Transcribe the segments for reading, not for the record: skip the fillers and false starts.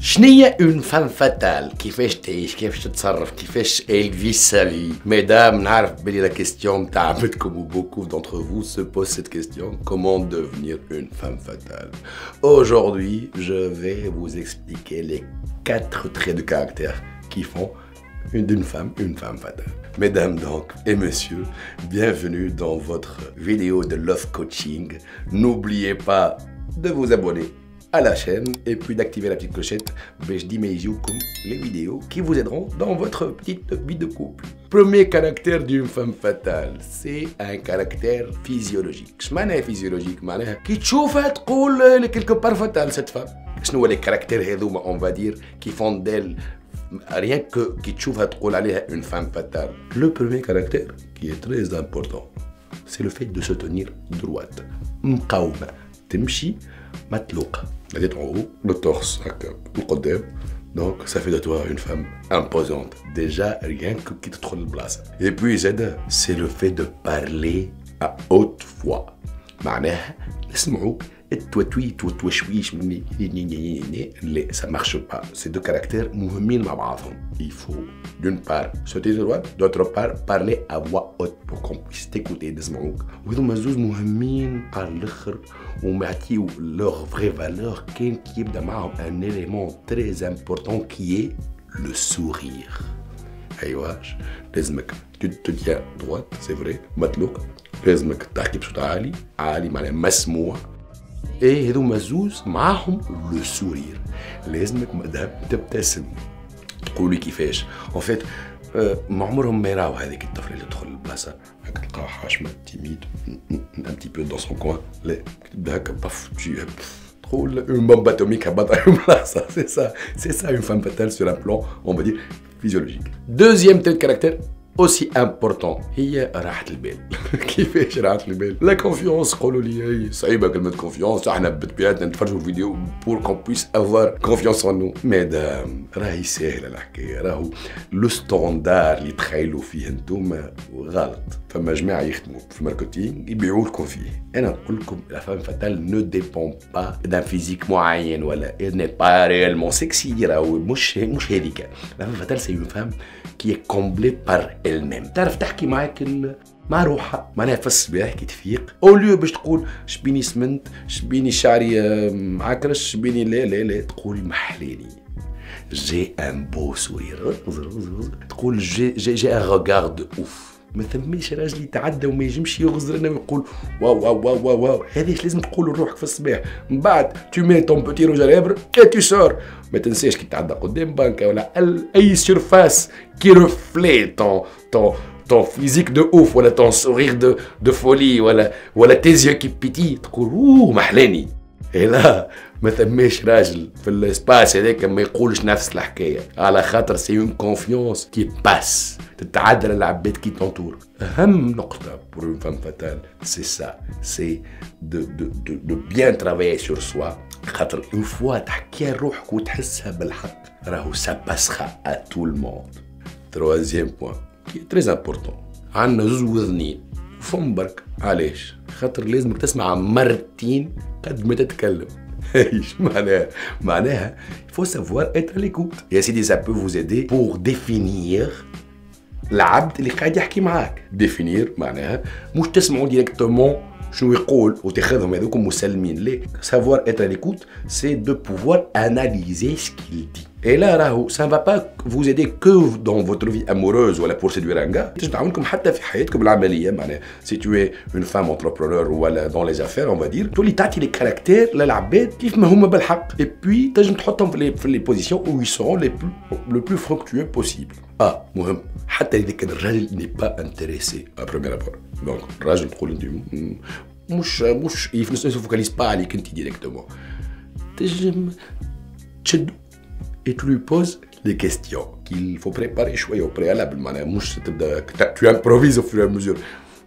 شنية اون فام فاتال؟ كيفاش تعيش؟ كيفاش تتصرف؟ كيفاش elle vit sa vie؟ Mesdames, نعرف بلي la question تاع عبدكم و beaucoup d'entre vous se pose cette question. Comment devenir une femme fatale? Aujourd'hui, je vais vous expliquer les 4 traits de caractère qui font d'une femme une femme fatale. Mesdames donc et messieurs, bienvenue dans votre vidéo de Love Coaching. N'oubliez pas de vous abonner à la chaîne et puis d'activer la petite clochette pour comme les vidéos qui vous aideront dans votre petite vie de couple. Premier caractère d'une femme fatale, c'est un caractère physiologique. Je m'en physiologique, qui تشوفها تقول quelque part fatale cette femme. شنو les caractères هذوما on va dire qui font d'elle rien que qui تشوفها تقول عليها une femme fatale. Le premier caractère qui est très important, c'est le fait de se tenir droite. مقاومة تمشي متلوقة. La tête en haut, le torse au côté. Donc ça fait de toi une femme imposante. Déjà rien que qui te trouve le place. Et puis c'est le fait de parler à haute voix. معناها نسمعوا التوتوي توتوشويش ça marche pas. Ces deux caractères مهمين مع بعضهم. Il faut d'une part se tenir droit, d'autre part parler à voix haute pour qu'on puisse t'écouter نسمعوك. وهذوما زوز مهمين على الاخر ومعطيو leur vraie valeur كاين كي يبدا معاهم un élément très important qui est le sourire. ايوا لازمك tu tiens droite, c'est vrai, متلوق. لازمك تحكي بصوت عالي، عالي معناها مسموع. ايه هذوما زوز معاهم لو سورير. لازمك مادام تبتسم تقولي كيفاش ان فيت ما عمرهم ما يراو هذيك الطفله اللي تدخل البلاصه هكا تلقاها حاشمه تيميد ان تي بو دون سون كوان. لا تبدا هكا باف تقول اون بومب اتوميك هبط على البلاصه. سي سا اون فام فاتال sur un plan on va dire physiologique. Deuxième trait de caractère aussi important هي راحة البال. كيفاش راحة البال؟ لا كونفيونس. قولوا لي صعيبة كلمة كونفيونس، احنا بطبيعتنا نتفرجوا الفيديو بور كون بويس افوار كونفيونس ان نو. مادام راهي ساهلة الحكاية، راهو لو ستاندار اللي تخيلوا فيه انتوما غلط. فما جماعة يخدموا في الماركتينغ يبيعوا لكم فيه. أنا نقول لكم لا فام فاتال نو ديبون با دان فيزيك معين ولا إل ني با ريالمون سكسي. راهو مش هذيك. لا فام فاتال سي اون فام كي كومبلي بار elle-même. تعرف تحكي معاك مع روحها معناها في الصباح كي تفيق اوليو باش تقول شبيني سمنت شبيني شعري معكرش شبيني لا تقول محلاني. جي ان بو سورير. تقول جي ان روغار دو اوف. ما ثماش راجل يتعدى وما يجمش يغزر لنا ويقول واو واو واو واو واو. هذاش لازم تقول لروحك في الصباح. من بعد تو مي طون بوتي روج ليبر اي تو سور. ما تنساش كي تعدى قدام بنكه ولا اي سيرفاس كي ريفلي ton physique de ouf ولا ton sourire de folie ولا tes yeux qui pétillent تقول اوه محلاني. لا ما ثماش راجل في الاسباس هذاك ما يقولش نفس الحكايه على خاطر سي اون كونفيونس كي باس تتعدى للعباد كي تنطور. اهم نقطه pour une femme fatale c'est ça, c'est de bien travailler sur soi. خاطر اون فوا تحكيها لروحك وتحسها بالحق راهو ça passera à tout le monde. Troisième point qui est très important. عندنا زوز وذنين فم برك. علاش؟ خاطر لازمك تسمع مرتين قد ما تتكلم. ايش معناها il faut savoir être à l'écoute. يا سيدي ça peut vous aider pour définir العبد اللي قاعد يحكي معاك. ديفينير معناها مش تسمعوا ديريكتومون شنو يقول وتاخذهم هذوكم مسلمين. لا savoir être à l'écoute c'est de pouvoir analyser ce qu'il dit. Et là راهو ça ne va pas vous aider que dans votre vie amoureuse ولا pour séduire un gars. تنجم تعاونكم حتى في حياتكم العمليه. معناها si tu es une femme entrepreneur ولا dans les affaires on va dire تولي تعطي لي كاركتير للعباد كيف ما هما بالحق. et puis تنجم تحطهم في les positions où ils seront le plus fructueux possible. مهم حتى اذا كان الراجل n'est pas intéressé à premier abord. donc الراجل تقول انت مش ne se focalise pas عليك انت ديريكتومون. تنجم تشدو et tu lui poses des questions qu'il faut préparer شويه au préalable. معناها مش تبدا tu improvises au fur et à mesure.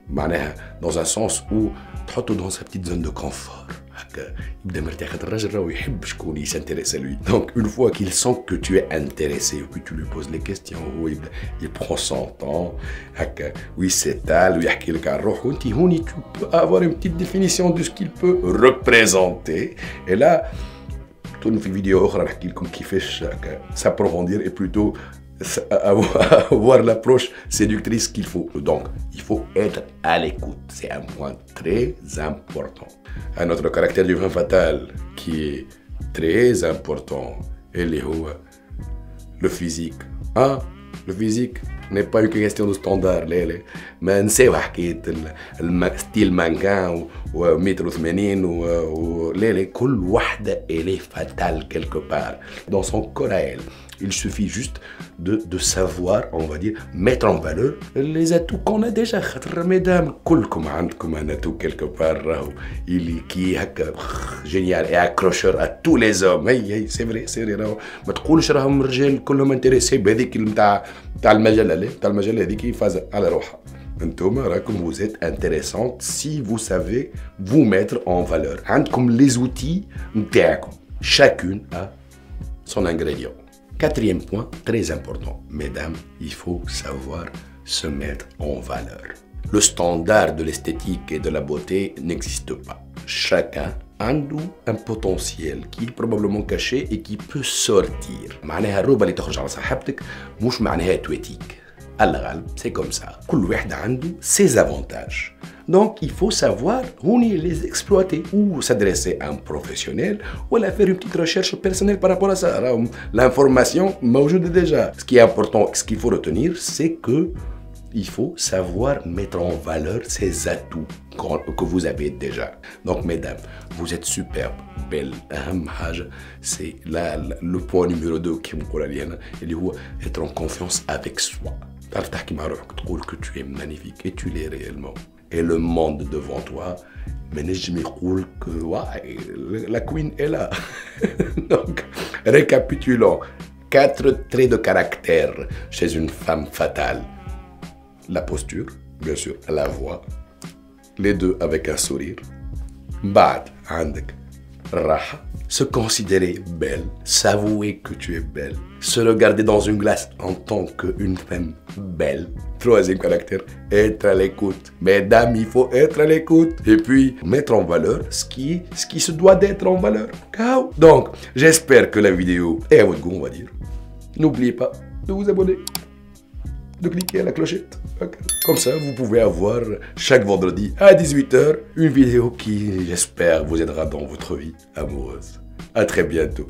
معناها dans un sens où تحطه dans sa petite zone de confort. هكا يبدا مرتاح. خاطر الراجل راهو يحب شكون يسانتيريس à lui. donc une fois qu'il sent que tu es intéressé et puis tu lui poses les questions هو يبدا il prend son temps هكا ويسيتال ويحكي لك على روحه. وانت هوني tu peux avoir une petite définition de ce qu'il peut représenter. et là surtout une vidéo أخرى نحكي لكم كيفاش s'approfondir et plutôt avoir l'approche séductrice qu'il faut. Donc, il faut être à l'écoute. C'est un point très important. Un autre caractère du vin fatal qui est très important, et le physique. Ah, le physique n'est pas une question de standard. ما نساو حكاية ستيل مانكان ومتر 80 كل واحدة elle est fatale quelque part. Dans son corps à elle. Il suffit juste de savoir, on va dire, mettre en valeur les atouts qu'on a déjà. Mesdames, كلكم عندكم un atout quelque part qui est génial et accrocheur à tous les hommes. Hey, c'est vrai. ما تقولش راهم الرجال كلهم انتريسي بهذيك نتاع المجال هذيك فاز على روحها. انتم راكم vous êtes intéressante si vous savez vous mettre en valeur. عندكم les outils نتاعكم. Chacune a son ingrédient. Quatrième point, très important, mesdames, il faut savoir se mettre en valeur. Le standard de l'esthétique et de la beauté n'existe pas. Chacun a un potentiel qui est probablement caché et qui peut sortir. معناها الروبة اللي تخرج على صاحبتك مش معناها تواتيك. الغالب c'est comme ça. كل واحد عنده ses avantages. Donc, il faut savoir où les exploiter, ou s'adresser à un professionnel, ou faire une petite recherche personnelle par rapport à ça. L'information موجودة déjà. Ce qui est important, ce qu'il faut retenir, c'est que il faut savoir mettre en valeur ces atouts que vous avez déjà. Donc, mesdames, vous êtes superbes, belles. C'est le point numéro 2 qui me dit, être en confiance avec soi. Que tu es magnifique et tu l'es réellement. Et le monde devant toi, mais je me roule que la queen est là. Donc, récapitulons. 4 traits de caractère chez une femme fatale. La posture, bien sûr, la voix, les deux avec un sourire. Bad, عندك راحة. Se considérer belle, s'avouer que tu es belle, se regarder dans une glace en tant qu'une femme belle. Troisième caractère, être à l'écoute. Mesdames, il faut être à l'écoute. Et puis, mettre en valeur ce qui se doit d'être en valeur. Donc, j'espère que la vidéo est à votre goût, on va dire. N'oubliez pas de vous abonner, de cliquer à la clochette. Comme ça, vous pouvez avoir chaque vendredi à 18 h une vidéo qui, j'espère, vous aidera dans votre vie amoureuse. À très bientôt.